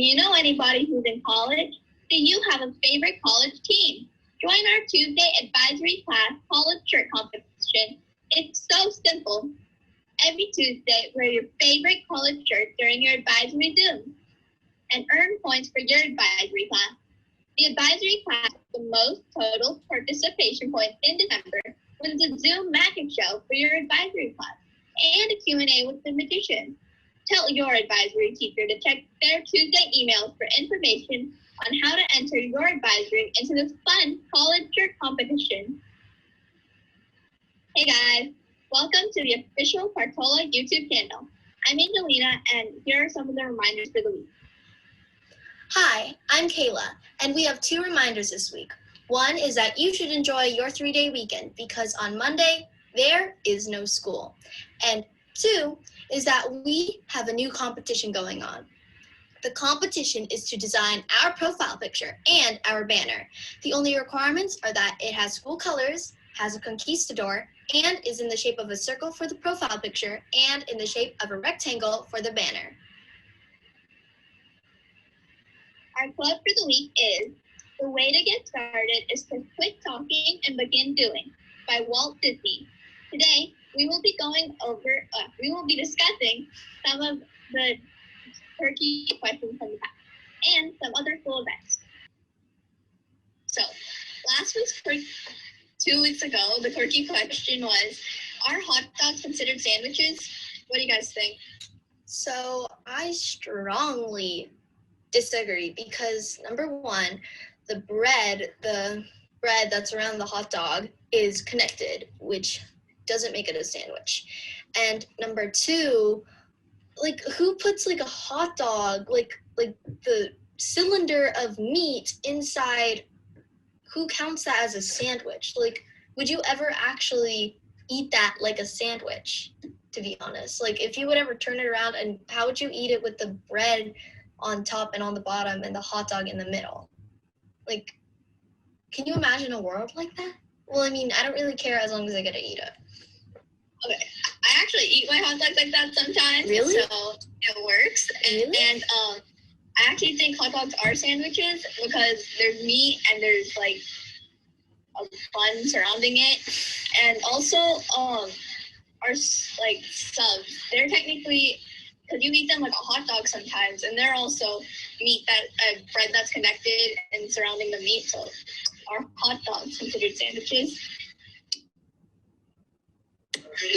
you know anybody who's in college? Do you have a favorite college team? Join our Tuesday advisory class college shirt competition. It's so simple. Every Tuesday, wear your favorite college shirt during your advisory Zoom and earn points for your advisory class. The advisory class with the most total participation points in December wins a Zoom magic show for your advisory class and a Q&A with the magician. Tell your advisory teacher to check their Tuesday emails for information on how to enter your advisory into this fun college shirt competition. Hey guys, welcome to the official Partola YouTube channel. I'm Angelina, and here are some of the reminders for the week. Hi, I'm Kayla, and we have 2 reminders this week. One is that you should enjoy your 3-day weekend because on Monday, there is no school. And 2 is that we have a new competition going on. The competition is to design our profile picture and our banner. The only requirements are that it has school colors, has a conquistador, and is in the shape of a circle for the profile picture and in the shape of a rectangle for the banner. Our quote for the week is, "The way to get started is to quit talking and begin doing," by Walt Disney. Today, we will be discussing some of the Quirky Questions from the past and some other cool events. So, 2 weeks ago, the Quirky Question was, are hot dogs considered sandwiches? What do you guys think? So I strongly disagree because number 1, the bread that's around the hot dog is connected, which doesn't make it a sandwich. And number 2, who puts a hot dog, the cylinder of meat inside, who counts that as a sandwich? Would you ever actually eat that like a sandwich, to be honest? If you would ever turn it around, and how would you eat it with the bread on top and on the bottom and the hot dog in the middle? Can you imagine a world like that? Well, I mean, I don't really care as long as I get to eat it. Okay, I actually eat my hot dogs like that sometimes. Really? So it works. Really? And I actually think hot dogs are sandwiches because there's meat and there's a bun surrounding it, and also are subs. They're technically, because you eat them like a hot dog sometimes, and they're also meat bread that's connected and surrounding the meat. So are hot dogs considered sandwiches?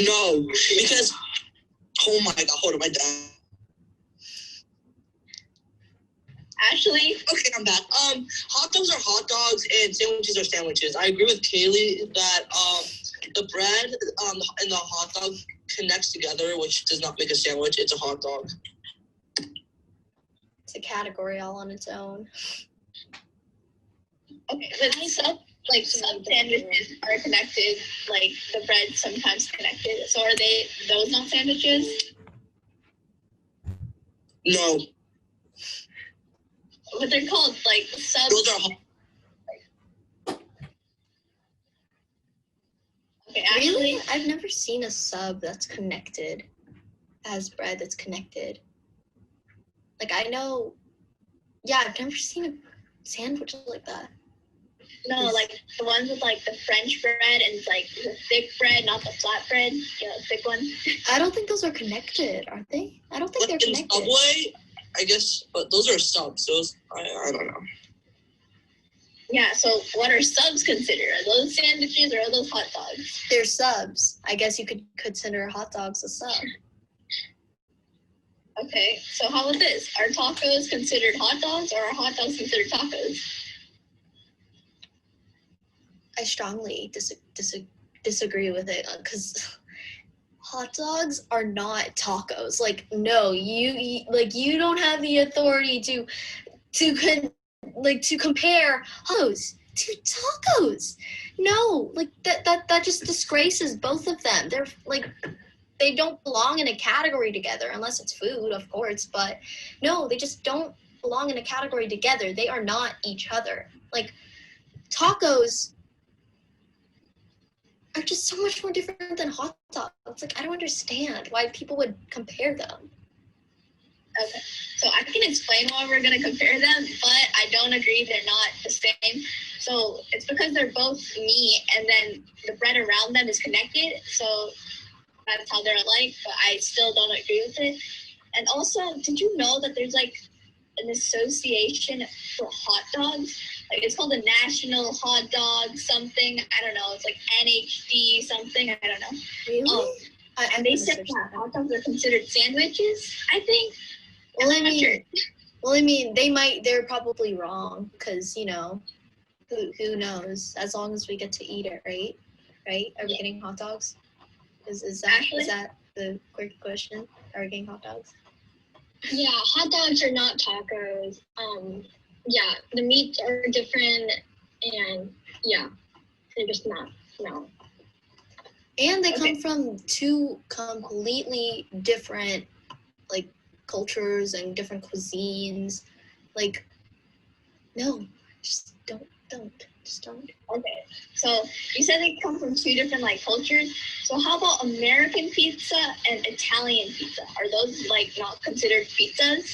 No, because, oh my god, hold on, my dad. Ashley? Okay, I'm back. Hot dogs are hot dogs and sandwiches are sandwiches. I agree with Kaylee that the bread and the hot dog connects together, which does not make a sandwich. It's a hot dog. It's a category all on its own. Okay, but some sandwiches are connected, the bread sometimes connected. So are those not sandwiches? No. But they're called subs. Those are hot. Okay, Really? I've never seen a sub that's connected as bread that's connected. I know, I've never seen a sandwich like that. No, the ones with the French bread and the thick bread, not the flat bread. Yeah, the thick one. I don't think those are connected, are they? I don't think they're connected. In Subway, I guess, but those are subs. Those, I don't know. Yeah, so what are subs considered? Are those sandwiches or are those hot dogs? They're subs. I guess you could consider hot dogs a sub. Okay, so how about this? Are tacos considered hot dogs or are hot dogs considered tacos? I strongly disagree with it because hot dogs are not tacos. No, you don't have the authority to compare those to tacos. No, that just disgraces both of them. They're they don't belong in a category together unless it's food, of course, but no, they just don't belong in a category together. They are not each other. Tacos are just so much more different than hot dogs. I don't understand why people would compare them. Okay, so I can explain why we're going to compare them, but I don't agree they're not the same. So it's because they're both meat, and then the bread around them is connected, so that's how they're alike, but I still don't agree with it. And also, did you know that there's like an association for hot dogs? Like it's called the National Hot Dog something. I don't know. It's like NHD something. I don't know. Really? And they said that hot dogs are considered sandwiches, I think. Well, I'm not sure. Well, I mean, they're probably wrong because, you know, who knows? As long as we get to eat it, right? Right? Are we getting hot dogs? Is that the quick question? Are we getting hot dogs? Yeah, hot dogs are not tacos. Yeah, the meats are different, and yeah, they're just not. No. And they Okay. come from two completely different, like, cultures and different cuisines. Like, no, just don't. Just don't. Okay, so you said they come from two different like cultures. So how about American pizza and Italian pizza? Are those like not considered pizzas?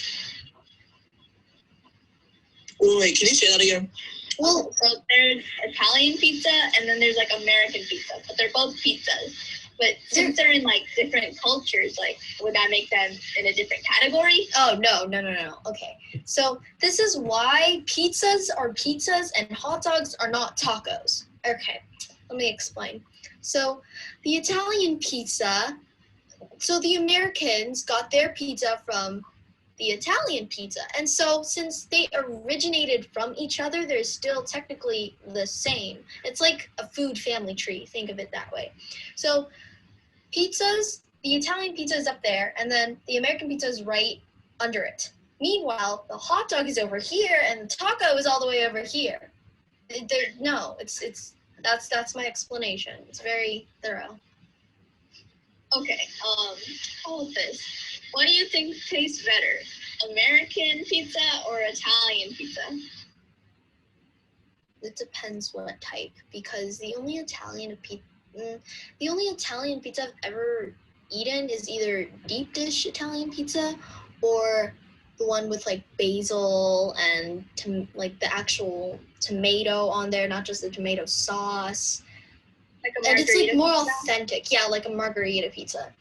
Wait, can you say that again? Well, So there's Italian pizza and then there's like American pizza, but they're both pizzas. But since they're in like different cultures, like would that make them in a different category? oh, no. Okay. So this is why pizzas are pizzas and hot dogs are not tacos. Okay, let me explain. So the Italian pizza, so the Americans got their pizza from the Italian pizza. And so since they originated from each other, they're still technically the same. It's like a food family tree. Think of it that way. So pizzas, the Italian pizza is up there, and then the American pizza is right under it. Meanwhile, the hot dog is over here, and the taco is all the way over here. That's my explanation. It's very thorough. Okay, how about this? What do you think tastes better? American pizza or Italian pizza? It depends what type, because the only Italian pizza I've ever eaten is either deep dish Italian pizza or the one with like basil and like the actual tomato on there, not just the tomato sauce. Like a And it's like more pizza? authentic. Yeah, like a margarita pizza.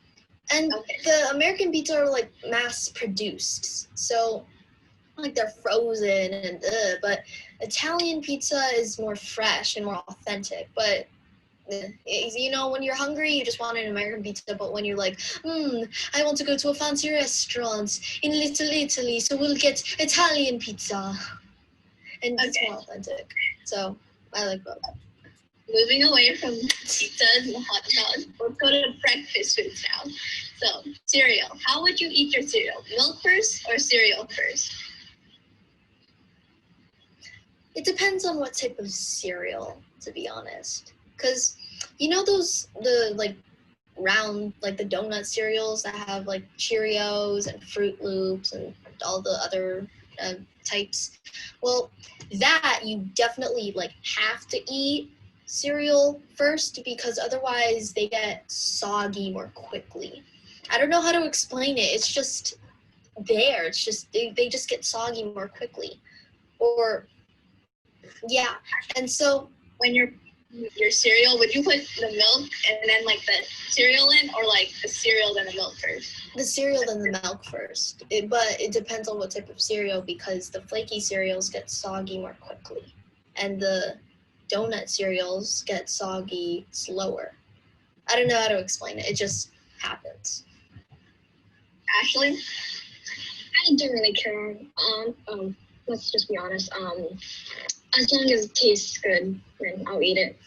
And Okay. the American pizza are like mass produced. So like they're frozen and but Italian pizza is more fresh and more authentic. But you know, when you're hungry, you just want an American pizza. But when you're like, I want to go to a fancy restaurant in Little Italy, so we'll get Italian pizza. And it's more authentic. So I like both. Moving away from pizzas and hot dogs, let's go to breakfast foods now. So, cereal. How would you eat your cereal? Milk first or cereal first? It depends on what type of cereal, to be honest. Because, you know the like round, like the donut cereals that have like Cheerios and Fruit Loops and all the other types? Well, that you definitely like have to eat cereal first, because otherwise they get soggy more quickly. I don't know how to explain it. It's just there. It's just they just get soggy more quickly. Or yeah. And so When your cereal, would you put the milk and then like the cereal in, or like the cereal then the milk first? the cereal then the milk first. But it depends on what type of cereal, because the flaky cereals get soggy more quickly. And the donut cereals get soggy slower. I don't know how to explain it. It just happens. Ashley? I don't really care. Let's just be honest. As long as it tastes good, then I'll eat it.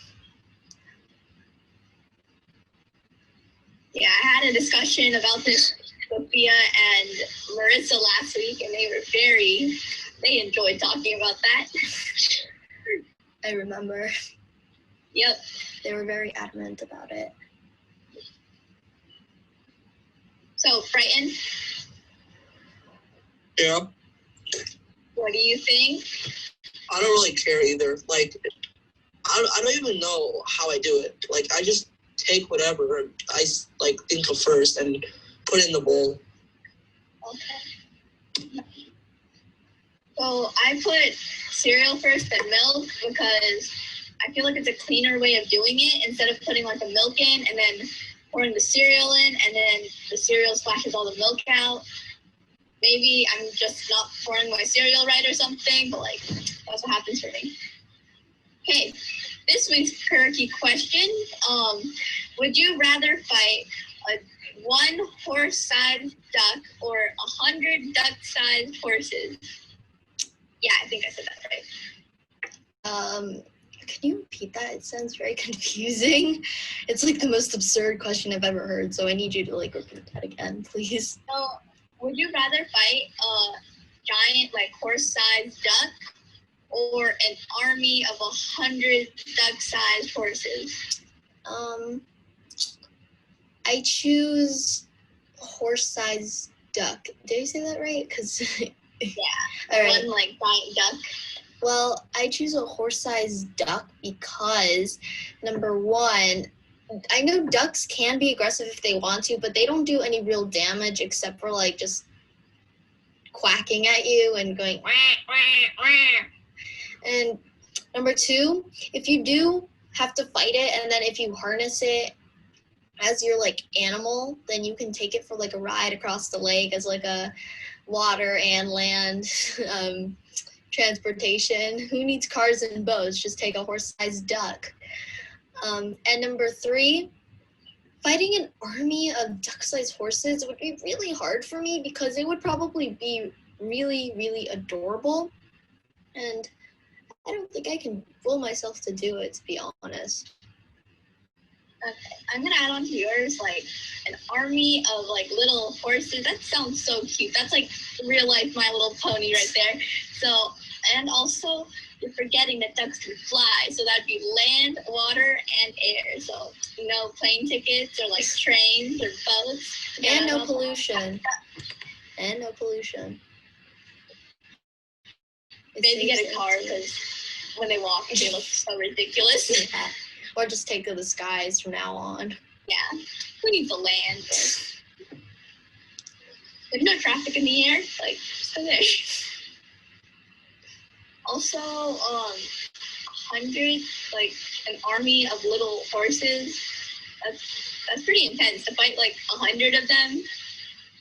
Yeah, I had a discussion about this with Sophia and Marissa last week, and they enjoyed talking about that. I remember Yep. they were very adamant about it. So, Brighton, Yeah, what do you think? I don't really care either. Like, I don't even know how I do it. Like, I just take whatever I like think of first and put it in the bowl. Okay. So I put cereal first, then milk, because I feel like it's a cleaner way of doing it instead of putting like the milk in and then pouring the cereal in and then the cereal splashes all the milk out. Maybe I'm just not pouring my cereal right or something, but like that's what happens for me. Okay, this week's quirky question. Would you rather fight a 1 horse-sized duck or 100 duck-sized horses? Yeah, I think I said that right. Can you repeat that? It sounds very confusing. It's like the most absurd question I've ever heard, so I need you to like repeat that again, please. So, would you rather fight a giant, like horse-sized duck, or an army of 100 duck-sized horses? I choose horse-sized duck. Did I say that right? Because Yeah, all right. one like giant duck. Well, I choose a horse-sized duck because, number one, I know ducks can be aggressive if they want to, but they don't do any real damage except for like just quacking at you and going wah, wah, wah. And number two, if you do have to fight it, and then if you harness it as your like animal, then you can take it for like a ride across the lake as like a water and land transportation. Who needs cars and boats? Just take a horse-sized duck. And number three, fighting an army of duck-sized horses would be really hard for me because it would probably be really, really adorable. And I don't think I can fool myself to do it, to be honest. Okay, I'm gonna add on to yours, like an army of like little horses. That sounds so cute. That's like real life My Little Pony right there. So, and also you're forgetting that ducks can fly. So that'd be land, water, and air. So plane tickets or like trains or boats. And no pollution. And no pollution. Maybe get a car because when they walk, they look so ridiculous. Yeah. Or just take to the skies from now on. Yeah, who needs the land? There's no traffic in the air. Like, just go there. Also, 100, like an army of little horses. That's pretty intense to fight like 100 of them.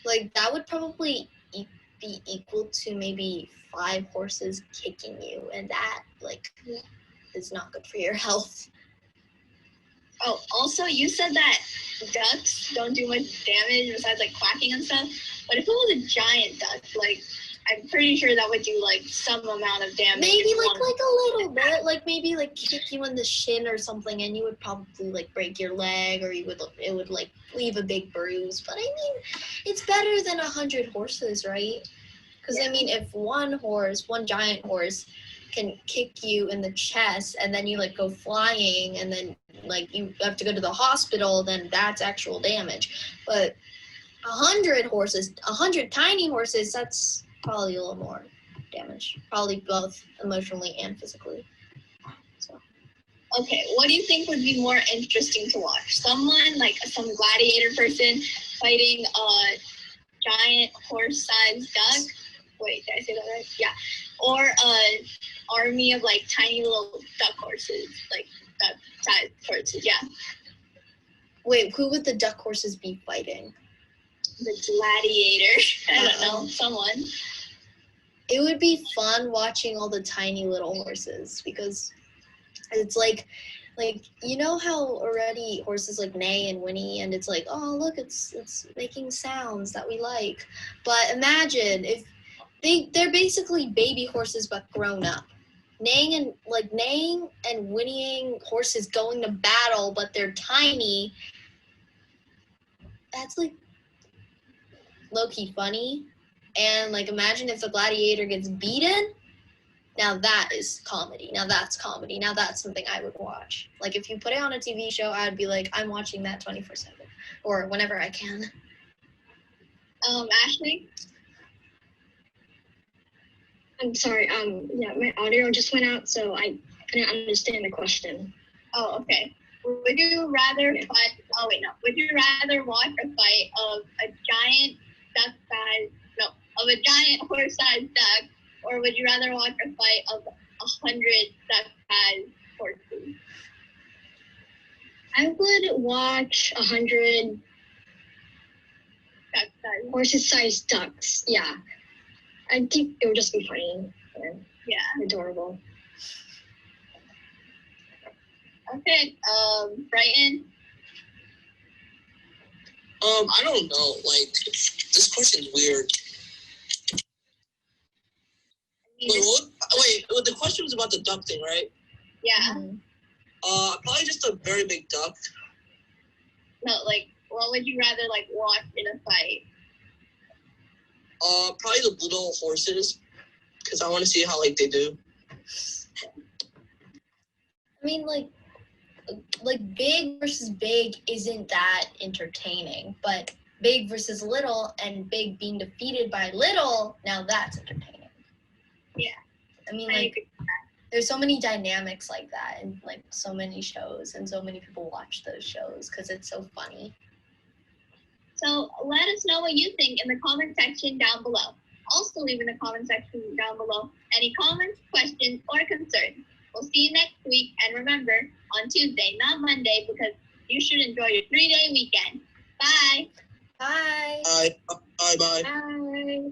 Like that would probably be equal to maybe 5 horses kicking you, and that like is not good for your health. Oh, also, you said that ducks don't do much damage besides like quacking and stuff. But if it was a giant duck, like I'm pretty sure that would do like some amount of damage. Maybe like a little bit, like maybe like kick you in the shin or something, and you would probably like break your leg, or it would like leave a big bruise. But I mean, it's better than 100 horses, right? Because I mean, if one giant horse can kick you in the chest and then you like go flying and then like you have to go to the hospital, then that's actual damage. But 100 tiny horses, that's probably a little more damage, probably both emotionally and physically. So okay, what do you think would be more interesting to watch? Someone like some gladiator person fighting a giant horse-sized duck? Wait, did I say that right? Yeah. Or an army of like tiny little duck horses, like duck-sized horses, yeah. Wait, who would the duck horses be fighting? The gladiator. I don't know, someone. It would be fun watching all the tiny little horses because it's like you know how already horses like neigh and whinny and it's like, oh look, it's making sounds that we like. But imagine if they're basically baby horses but grown up. Neighing and whinnying horses going to battle, but they're tiny. That's like low-key funny. And like imagine if the gladiator gets beaten. Now that is comedy. Now that's comedy. Now that's something I would watch. Like if you put it on a TV show, I'd be like, I'm watching that 24/7 or whenever I can. Ashley? I'm sorry. Yeah, my audio just went out, so I couldn't understand the question. Oh, okay. Would you rather fight? Oh wait, no. Would you rather watch a fight of a giant duck-sized? No, of a giant horse-sized duck, or would you rather watch a fight of 100 duck-sized horses? I would watch 100 Duck-sized. horse-sized ducks. Yeah, I think it would just be funny and Yeah. adorable. Okay. Brighton. I don't know. Like, this question's weird. Wait, the question was about the duck thing, right? Yeah. Mhm. Probably just a very big duck. No, like, what would you rather like watch in a fight? Probably the little horses, because I want to see how like they do. I mean, like big versus big isn't that entertaining, but big versus little and big being defeated by little, now that's entertaining. Yeah. I mean, I like, agree. there's so many dynamics like that, and like so many shows, and so many people watch those shows because it's so funny. So let us know what you think in the comment section down below. Also leave in the comment section down below any comments, questions, or concerns. We'll see you next week, and remember, on Tuesday, not Monday, because you should enjoy your 3-day weekend. Bye! Bye! Bye. Bye.